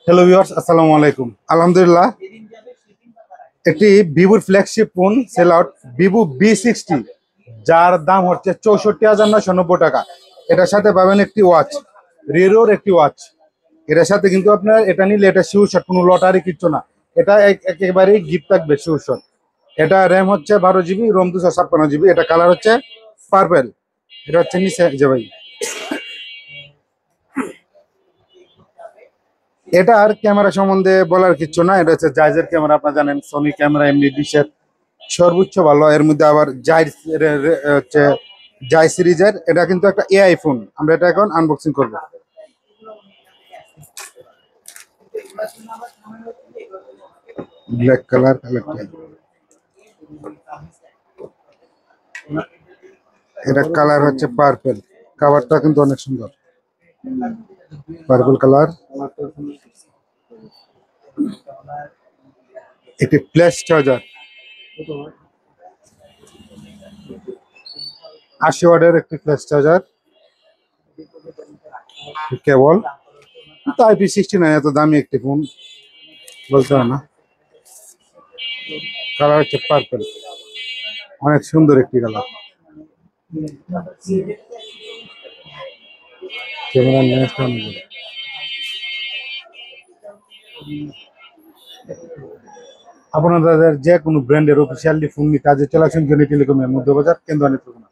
Hello viewers, আসসালামু আলাইকুম। আলহামদুলিল্লাহ, একটি ভিভোর flagship phone sale out, Vivo V60, যার দাম হচ্ছে 64,990 টাকা। এটার সাথে পাবেন একটি ওয়াচ, রিরোর একটি ওয়াচ। এটার সাথে কিন্তু আপনার এটা নিলে এটা শিওর শট, কোনো লটারি কিচ্ছু না। এটা একেবারেই গিফট থাকবে শিওর শট। এটা র্যাম হচ্ছে 12 GB, রোম 256 GB। এটা কালার হচ্ছে পার্পেল। এটা হচ্ছে নিচে যে ভাই, এটার ক্যামেরা সম্বন্ধে বলার কিছু না। এটা হচ্ছে জাইজের ক্যামেরা, আপনারা জানেন সোনি ক্যামেরা এমনি ডিশের সর্বোচ্চ ভালো। এর মধ্যে আবার হচ্ছে জাই সিরিজের। এটা কিন্তু একটা এআই ফোন। আমরা এটা এখন আনবক্সিং করব। ব্ল্যাক কালারটা, এটা কালার হচ্ছে পার্পল। কাভারটা কিন্তু অনেক সুন্দর, পার্পল কালার। একটি ফ্ল্যাশ চার্জার, 80 ওয়াটের একটি ফ্ল্যাশ চার্জার। কেবল তো IP69, এত দামি একটি ফোন বলতে হয় না। কালার হচ্ছে পার্পল, অনেক সুন্দর একটি কালার। Camera next on. আপনাদের যে কোনো ব্র্যান্ডের অফিসিয়ালি ফোন নিতে আজ চলে আসুন জনি টেলিকমের মধ্যবাজার কেন্দ্র নেত্রকোনা।